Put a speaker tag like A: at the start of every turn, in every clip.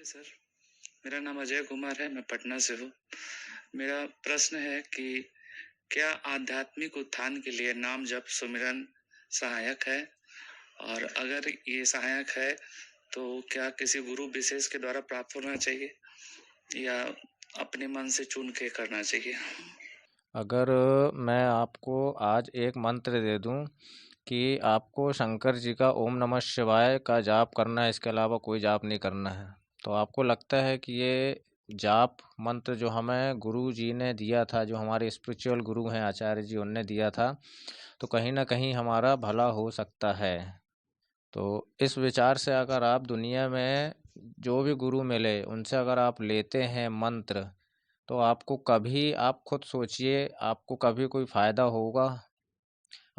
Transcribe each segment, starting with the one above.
A: नमस्ते सर, मेरा नाम अजय कुमार है, मैं पटना से हूँ। मेरा प्रश्न है कि क्या आध्यात्मिक उत्थान के लिए नाम जप सुमिरन सहायक है? और अगर ये सहायक है, तो क्या किसी गुरु विशेष के द्वारा प्राप्त होना चाहिए या अपने मन से चुन के करना चाहिए?
B: अगर मैं आपको आज एक मंत्र दे दूं कि आपको शंकर जी का ओम नमः शिवाय का जाप करना है, इसके अलावा कोई जाप नहीं करना है, तो आपको लगता है कि ये जाप मंत्र जो हमें गुरु जी ने दिया था, जो हमारे स्पिरिचुअल गुरु हैं आचार्य जी, उनने दिया था, तो कहीं ना कहीं हमारा भला हो सकता है। तो इस विचार से अगर आप दुनिया में जो भी गुरु मिले उनसे अगर आप लेते हैं मंत्र, तो आपको कभी, आप खुद सोचिए, आपको कभी कोई फ़ायदा होगा?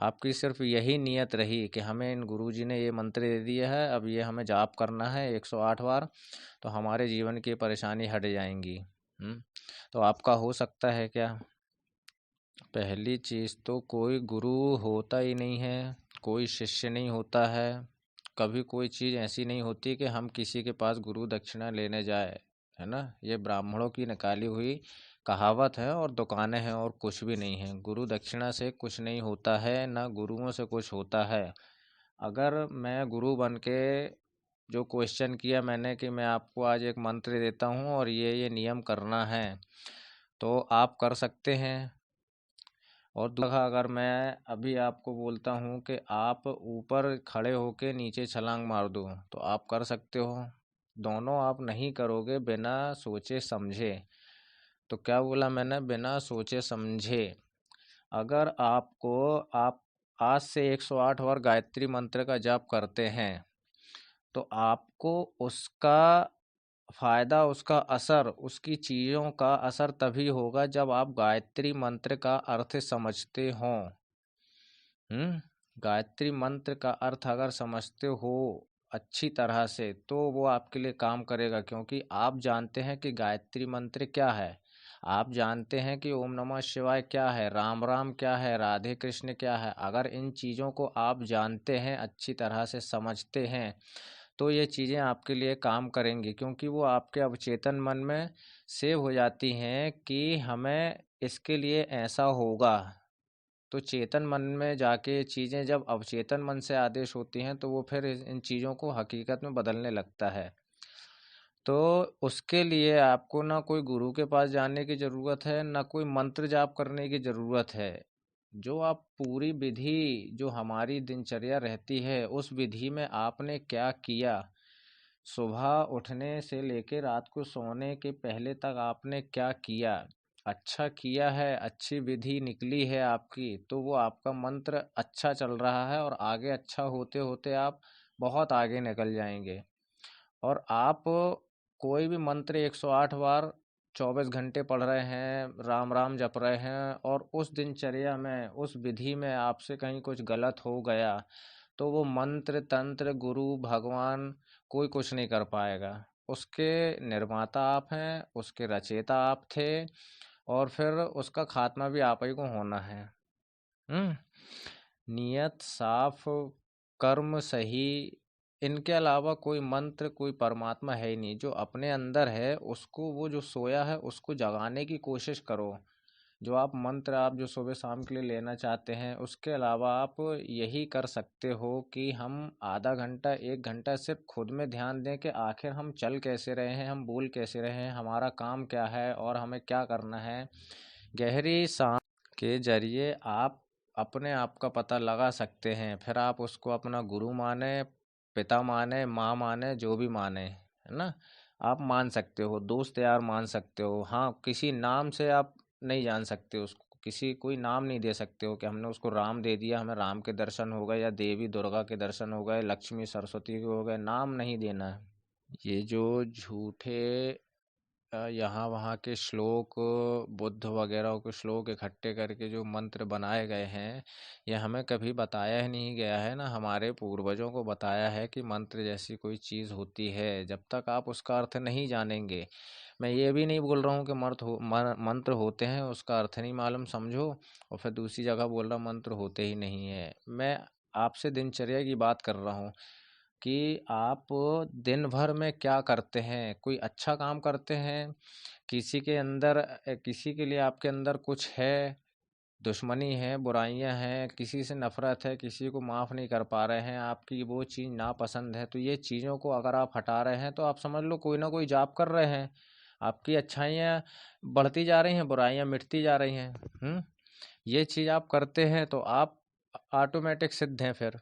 B: आपकी सिर्फ यही नियत रही कि हमें इन गुरुजी ने ये मंत्र दे दिया है, अब ये हमें जाप करना है 108 बार, तो हमारे जीवन की परेशानी हट जाएंगी। तो आपका हो सकता है क्या? पहली चीज़ तो कोई गुरु होता ही नहीं है, कोई शिष्य नहीं होता है, कभी कोई चीज़ ऐसी नहीं होती कि हम किसी के पास गुरु दक्षिणा लेने जाए, है ना? ये ब्राह्मणों की निकाली हुई कहावत है और दुकानें हैं और कुछ भी नहीं है। गुरु दक्षिणा से कुछ नहीं होता है, ना गुरुओं से कुछ होता है। अगर मैं गुरु बन के, जो क्वेश्चन किया मैंने कि मैं आपको आज एक मंत्र देता हूँ और ये नियम करना है, तो आप कर सकते हैं। और दूसरा, अगर मैं अभी आपको बोलता हूँ कि आप ऊपर खड़े होके नीचे छलांग मार दो, तो आप कर सकते हो। दोनों आप नहीं करोगे बिना सोचे समझे। तो क्या बोला मैंने? बिना सोचे समझे। अगर आप आज से 108 बार गायत्री मंत्र का जाप करते हैं, तो आपको उसका फायदा, उसका असर, उसकी चीज़ों का असर तभी होगा जब आप गायत्री मंत्र का अर्थ समझते हों। गायत्री मंत्र का अर्थ अगर समझते हो अच्छी तरह से, तो वो आपके लिए काम करेगा, क्योंकि आप जानते हैं कि गायत्री मंत्र क्या है। आप जानते हैं कि ओम नमः शिवाय क्या है, राम राम क्या है, राधे कृष्ण क्या है। अगर इन चीज़ों को आप जानते हैं, अच्छी तरह से समझते हैं, तो ये चीज़ें आपके लिए काम करेंगी, क्योंकि वो आपके अवचेतन मन में सेव हो जाती हैं कि हमें इसके लिए ऐसा होगा। तो चेतन मन में जाके चीज़ें जब अवचेतन मन से आदेश होती हैं, तो वो फिर इन चीज़ों को हकीकत में बदलने लगता है। तो उसके लिए आपको ना कोई गुरु के पास जाने की ज़रूरत है, ना कोई मंत्र जाप करने की ज़रूरत है। जो आप पूरी विधि, जो हमारी दिनचर्या रहती है, उस विधि में आपने क्या किया, सुबह उठने से लेकर रात को सोने के पहले तक आपने क्या किया, अच्छा किया है, अच्छी विधि निकली है आपकी, तो वो आपका मंत्र अच्छा चल रहा है और आगे अच्छा होते होते आप बहुत आगे निकल जाएंगे। और आप कोई भी मंत्र 108 बार 24 घंटे पढ़ रहे हैं, राम राम जप रहे हैं, और उस दिनचर्या में, उस विधि में आपसे कहीं कुछ गलत हो गया, तो वो मंत्र तंत्र गुरु भगवान कोई कुछ नहीं कर पाएगा। उसके निर्माता आप हैं, उसके रचयिता आप थे, और फिर उसका खात्मा भी आप ही को होना है। हम्म नियत साफ, कर्म सही, इनके अलावा कोई मंत्र, कोई परमात्मा है ही नहीं। जो अपने अंदर है उसको, वो जो सोया है उसको जगाने की कोशिश करो। जो आप मंत्र, आप जो सुबह शाम के लिए लेना चाहते हैं, उसके अलावा आप यही कर सकते हो कि हम आधा घंटा 1 घंटा सिर्फ खुद में ध्यान दें कि आखिर हम चल कैसे रहे हैं, हम बोल कैसे रहे हैं, हमारा काम क्या है और हमें क्या करना है। गहरी सांस के जरिए आप अपने आप का पता लगा सकते हैं। फिर आप उसको अपना गुरु माने, पिता माने, माँ माने, जो भी माने, है ना? आप मान सकते हो, दोस्त यार मान सकते हो। हाँ, किसी नाम से आप नहीं जान सकते उसको, किसी कोई नाम नहीं दे सकते हो कि हमने उसको राम दे दिया, हमें राम के दर्शन हो गए, या देवी दुर्गा के दर्शन हो गए, लक्ष्मी सरस्वती के हो गए। नाम नहीं देना है। ये जो झूठे यहाँ वहाँ के श्लोक, बुद्ध वगैरह के श्लोक इकट्ठे करके जो मंत्र बनाए गए हैं, ये हमें कभी बताया ही नहीं गया है, ना हमारे पूर्वजों को बताया है कि मंत्र जैसी कोई चीज़ होती है। जब तक आप उसका अर्थ नहीं जानेंगे, मैं ये भी नहीं बोल रहा हूँ कि मंत्र होते हैं उसका अर्थ नहीं मालूम, समझो, और फिर दूसरी जगह बोल रहा मंत्र होते ही नहीं है। मैं आपसे दिनचर्या की बात कर रहा हूँ कि आप दिन भर में क्या करते हैं? कोई अच्छा काम करते हैं? किसी के लिए आपके अंदर कुछ है, दुश्मनी है, बुराइयाँ हैं, किसी से नफ़रत है, किसी को माफ़ नहीं कर पा रहे हैं, आपकी वो चीज़ नापसंद है, तो ये चीज़ों को अगर आप हटा रहे हैं, तो आप समझ लो कोई ना कोई जाप कर रहे हैं। आपकी अच्छाइयाँ बढ़ती जा रही हैं, बुराइयाँ मिटती जा रही हैं। ये चीज़ आप करते हैं तो आप ऑटोमेटिक सिद्ध हैं फिर।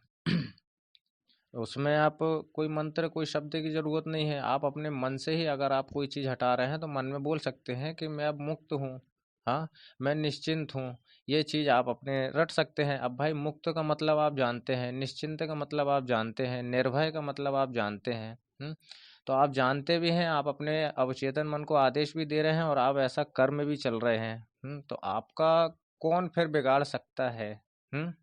B: उसमें आप कोई मंत्र, कोई शब्द की ज़रूरत नहीं है। आप अपने मन से ही अगर आप कोई चीज़ हटा रहे हैं, तो मन में बोल सकते हैं कि मैं अब मुक्त हूँ। हाँ, मैं निश्चिंत हूँ। ये चीज़ आप अपने रट सकते हैं। अब भाई मुक्त का मतलब आप जानते हैं, निश्चिंत का मतलब आप जानते हैं, निर्भय का मतलब आप जानते हैं। तो आप जानते भी हैं, आप अपने अवचेतन मन को आदेश भी दे रहे हैं और आप ऐसा कर्म भी चल रहे हैं। तो आपका कौन फिर बिगाड़ सकता है? हुँ?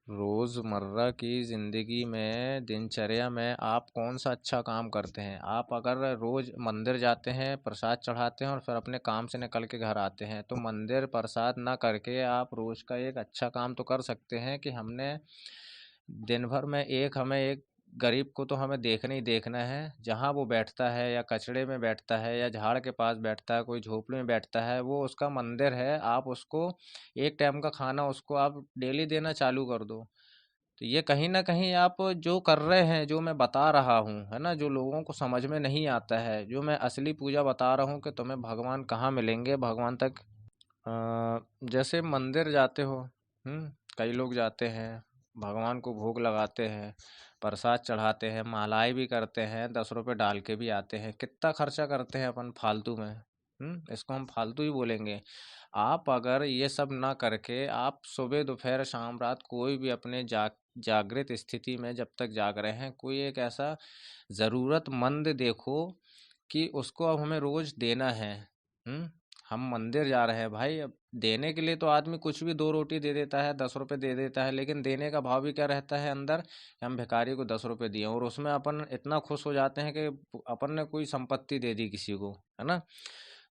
B: रोज़मर्रा की ज़िंदगी में, दिनचर्या में आप कौन-सा अच्छा काम करते हैं? आप अगर रोज़ मंदिर जाते हैं, प्रसाद चढ़ाते हैं और फिर अपने काम से निकल के घर आते हैं, तो मंदिर, प्रसाद ना करके आप रोज़ का एक अच्छा काम तो कर सकते हैं कि हमने दिन भर में हमें एक गरीब को तो हमें देखना ही देखना है। जहाँ वो बैठता है या कचड़े में बैठता है या झाड़ के पास बैठता है, कोई झोपड़ी में बैठता है, वो उसका मंदिर है। आप उसको एक टाइम का खाना उसको आप डेली देना चालू कर दो। तो ये कहीं न कहीं आप जो कर रहे हैं, जो मैं बता रहा हूँ, है ना? जो लोगों को समझ में नहीं आता है, जो मैं असली पूजा बता रहा हूँ कि तुम्हें भगवान कहाँ मिलेंगे, भगवान तक जैसे मंदिर जाते हो, कई लोग जाते हैं, भगवान को भोग लगाते हैं, प्रसाद चढ़ाते हैं, मालाएँ भी करते हैं, 10 रुपए डाल के भी आते हैं। कितना खर्चा करते हैं अपन फालतू में, इसको हम फालतू ही बोलेंगे। आप अगर ये सब ना करके आप सुबह, दोपहर, शाम, रात कोई भी अपने जागृत स्थिति में जब तक जाग रहे हैं, कोई एक ऐसा ज़रूरतमंद देखो कि उसको अब हमें रोज़ देना है। हुँ? हम मंदिर जा रहे हैं भाई, अब देने के लिए तो आदमी कुछ भी 2 रोटी दे देता है, 10 रुपए दे देता है, लेकिन देने का भाव भी क्या रहता है अंदर कि हम भिखारी को 10 रुपए दिए और उसमें अपन इतना खुश हो जाते हैं कि अपन ने कोई संपत्ति दे दी किसी को, है ना?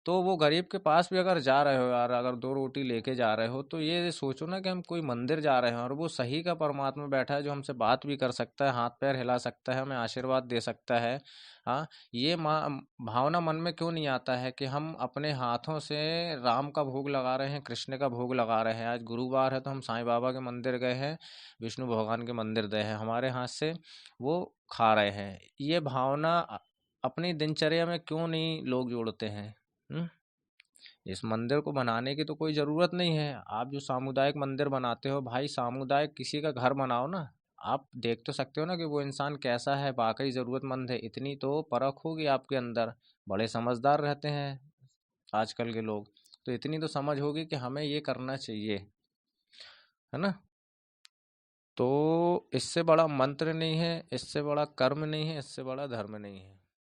B: तो वो गरीब के पास भी अगर जा रहे हो यार, अगर 2 रोटी लेके जा रहे हो, तो ये सोचो ना कि हम कोई मंदिर जा रहे हैं और वो सही का परमात्मा बैठा है जो हमसे बात भी कर सकता है, हाथ-पैर हिला सकता है, हमें आशीर्वाद दे सकता है। हाँ, ये भावना मन में क्यों नहीं आता है कि हम अपने हाथों से राम का भोग लगा रहे हैं, कृष्ण का भोग लगा रहे हैं। आज गुरुवार है तो हम साईं बाबा के मंदिर गए हैं, विष्णु भगवान के मंदिर गए हैं, हमारे हाथ से वो खा रहे हैं। ये भावना अपनी दिनचर्या में क्यों नहीं लोग जोड़ते हैं? हुँ? इस मंदिर को बनाने की तो कोई ज़रूरत नहीं है। आप जो सामुदायिक मंदिर बनाते हो भाई, सामुदायिक किसी का घर बनाओ ना। आप देख तो सकते हो ना कि वो इंसान कैसा है, वाक़ई ज़रूरतमंद है। इतनी तो परख होगी आपके अंदर। बड़े समझदार रहते हैं आजकल के लोग। तो इतनी तो समझ होगी कि हमें ये करना चाहिए, है ना? तो इससे बड़ा मंत्र नहीं है, इससे बड़ा कर्म नहीं है, इससे बड़ा धर्म नहीं है।